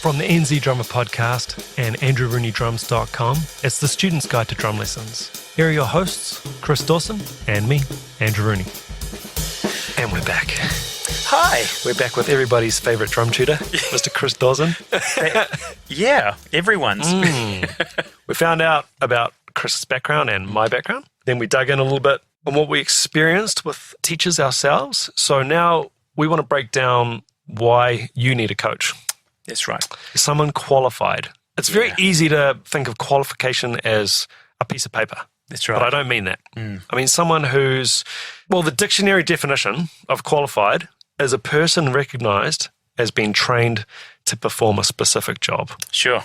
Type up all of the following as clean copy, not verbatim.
From the NZ Drummer Podcast and AndrewRooneyDrums.com, it's the Student's Guide to Drum Lessons. Here are your hosts, Chris Dawson and me, Andrew Rooney. And we're back. Hi. We're back with everybody's favourite drum tutor, Mr. Chris Dawson. Yeah, everyone's. We found out about Chris's background and my background. Then we dug in a little bit on what we experienced with teachers ourselves. So now we want to break down why you need a coach. That's right. Someone qualified. It's very easy to think of qualification as a piece of paper. That's right. But I don't mean that. I mean someone who's, the dictionary definition of qualified is a person recognised as being trained to perform a specific job. Sure.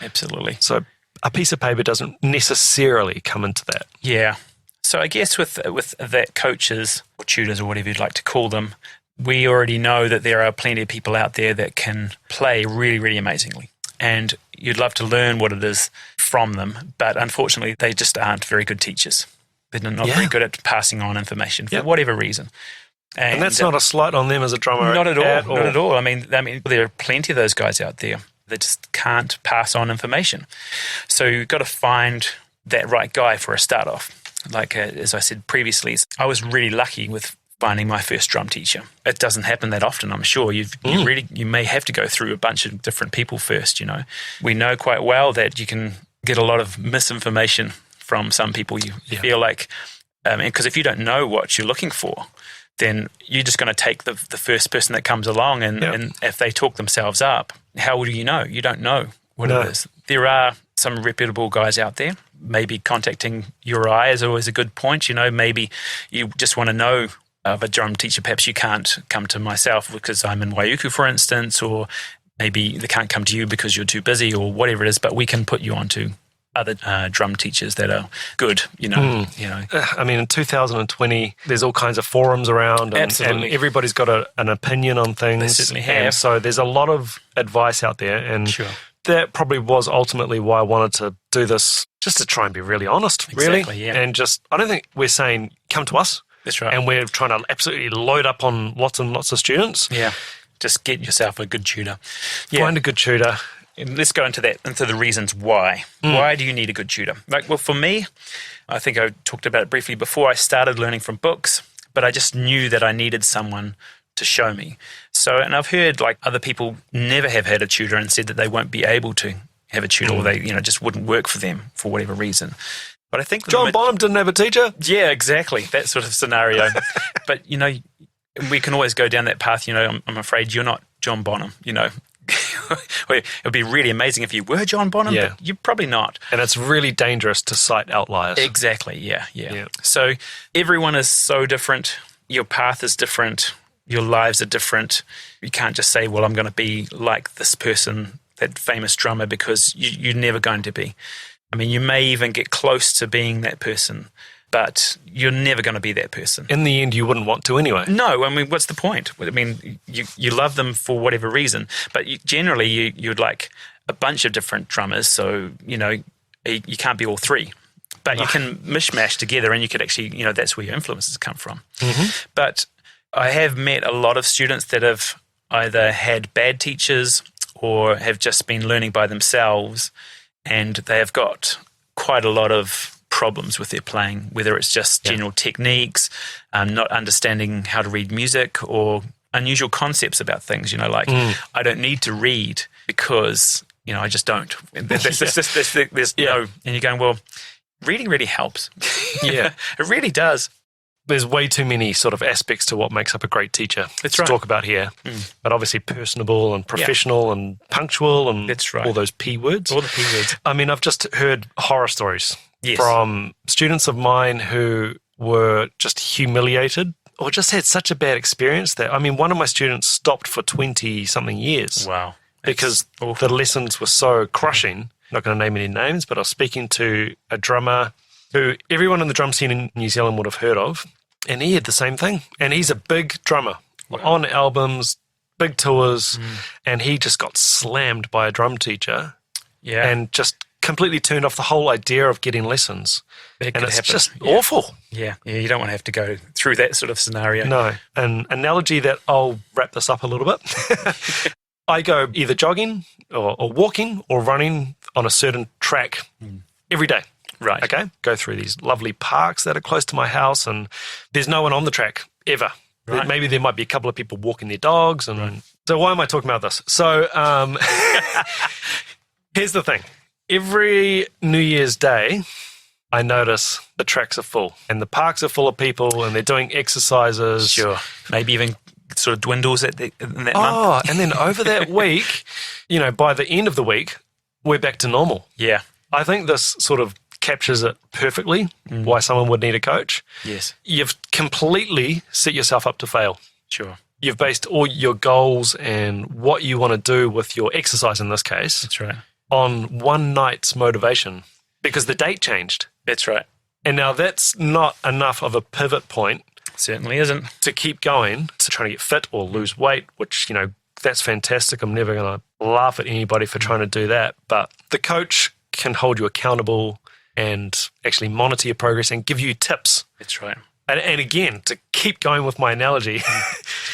Absolutely. So a piece of paper doesn't necessarily come into that. Yeah. So I guess with that coaches or tutors or whatever you'd like to call them, we already know that there are plenty of people out there that can play really, really amazingly. And you'd love to learn what it is from them, but unfortunately they just aren't very good teachers. They're not very good at passing on information for whatever reason. And that's not a slight on them as a drummer. Not at all. Not at all. I mean, there are plenty of those guys out there that just can't pass on information. So you've got to find that right guy for a start off. Like as I said previously, I was really lucky with finding my first drum teacher. It doesn't happen that often, I'm sure. You may have to go through a bunch of different people first, you know. We know quite well that you can get a lot of misinformation from some people. You feel like, because if you don't know what you're looking for, then you're just going to take the first person that comes along and if they talk themselves up, how would you know? You don't know what it is. There are some reputable guys out there. Maybe contacting URI is always a good point. You know, maybe you just want to know of a drum teacher. Perhaps you can't come to myself because I'm in Waiuku, for instance, or maybe they can't come to you because you're too busy or whatever it is, but we can put you onto other drum teachers that are good, you know. I mean, in 2020, there's all kinds of forums around and everybody's got an opinion on things. They certainly have. And so there's a lot of advice out there. And that probably was ultimately why I wanted to do this, just to try and be really honest, Exactly, yeah. And I don't think we're saying, come to us. That's right. And we're trying to absolutely load up on lots and lots of students. Yeah. Just get yourself a good tutor. Find a good tutor. And let's go into the reasons why. Why do you need a good tutor? For me, I think I talked about it briefly before. I started learning from books, but I just knew that I needed someone to show me. So, and I've heard other people never have had a tutor and said that they won't be able to have a tutor or they, just wouldn't work for them for whatever reason. But I think John Bonham didn't have a teacher. Yeah, exactly. That sort of scenario. But, we can always go down that path. I'm afraid you're not John Bonham, It would be really amazing if you were John Bonham, but you're probably not. And it's really dangerous to cite outliers. Exactly, yeah. So everyone is so different. Your path is different. Your lives are different. You can't just say, well, I'm going to be like this person, that famous drummer, because you're never going to be. I mean, you may even get close to being that person, but you're never going to be that person. In the end, you wouldn't want to anyway. No, I mean, what's the point? I mean, you love them for whatever reason, but generally you'd like a bunch of different drummers, so, you can't be all three. But you can mishmash together and you could actually, that's where your influences come from. Mm-hmm. But I have met a lot of students that have either had bad teachers or have just been learning by themselves, and they have got quite a lot of problems with their playing, whether it's just general techniques, not understanding how to read music, or unusual concepts about things, I don't need to read because, I just don't. There's no, and you're going, well, reading really helps. Yeah. It really does. There's way too many sort of aspects to what makes up a great teacher to talk about here. But obviously personable and professional and punctual and all those P words. All the P words. I mean, I've just heard horror stories from students of mine who were just humiliated or just had such a bad experience that, one of my students stopped for 20-something years. Wow. Because the lessons were so crushing. Not going to name any names, but I was speaking to a drummer who everyone in the drum scene in New Zealand would have heard of, and he had the same thing. And he's a big drummer on albums, big tours, and he just got slammed by a drum teacher and just completely turned off the whole idea of getting lessons. And it's just awful. Yeah, you don't want to have to go through that sort of scenario. No. An analogy that I'll wrap this up a little bit I go either jogging or walking or running on a certain track every day. Right. Okay. Go through these lovely parks that are close to my house, and there's no one on the track ever. Right. Maybe there might be a couple of people walking their dogs. And so why am I talking about this? So here's the thing. Every New Year's Day, I notice the tracks are full and the parks are full of people and they're doing exercises. Sure. Maybe even sort of dwindles in that month. Oh, and then over that week, by the end of the week, we're back to normal. Yeah. I think this sort of captures it perfectly, why someone would need a coach. Yes. You've completely set yourself up to fail. Sure. You've based all your goals and what you want to do with your exercise in this case That's right. on one night's motivation because the date changed. That's right. And now that's not enough of a pivot point Certainly isn't. to keep going, to trying to get fit or lose weight, which, that's fantastic. I'm never going to laugh at anybody for trying to do that. But the coach can hold you accountable and actually monitor your progress and give you tips. That's right. And again, to keep going with my analogy,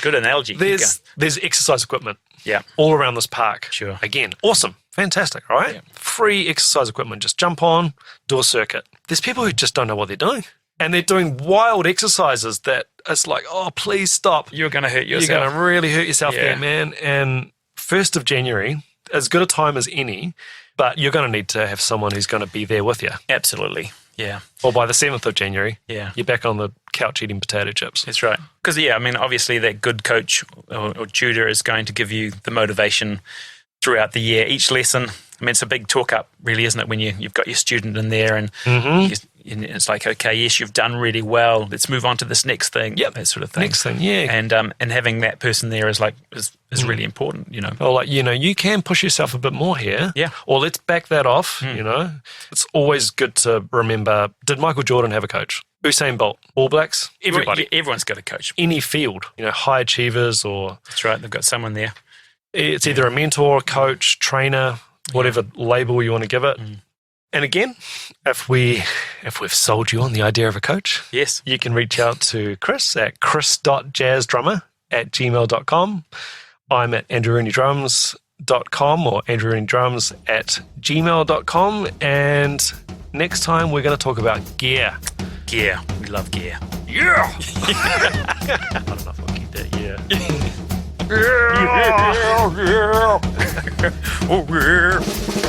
Good analogy. there's exercise equipment Yeah. all around this park. Sure. Again, awesome. Fantastic, right? Yeah. Free exercise equipment. Just jump on, do a circuit. There's people who just don't know what they're doing. And they're doing wild exercises that it's like, oh, please stop. You're going to hurt yourself. You're going to really hurt yourself Yeah. there, man. And 1st of January, as good a time as any, but you're going to need to have someone who's going to be there with you. Absolutely. Yeah. Or by the 7th of January, Yeah. you're back on the couch eating potato chips. That's right. Because, obviously that good coach or tutor is going to give you the motivation throughout the year. Each lesson, it's a big talk up, really, isn't it, when you've got your student in there and it's like, okay, yes, you've done really well. Let's move on to this next thing. Yep. That sort of thing. Next thing, yeah. And having that person there is really important, Or like, you can push yourself a bit more here. Yeah. Or let's back that off, It's always good to remember, did Michael Jordan have a coach? Usain Bolt, All Blacks, everybody. Everyone's got a coach. Any field, high achievers or... That's right. They've got someone there. It's either a mentor, coach, trainer, whatever label you want to give it. And again, if we've sold you on the idea of a coach, Yes. you can reach out to Chris at chris.jazzdrummer@gmail.com. I'm at andrewrooney.drums.com or andrewrooney.drums@gmail.com. And next time we're going to talk about gear. Gear. We love gear. Yeah! I don't know if I'll keep that, yeah. Oh, yeah.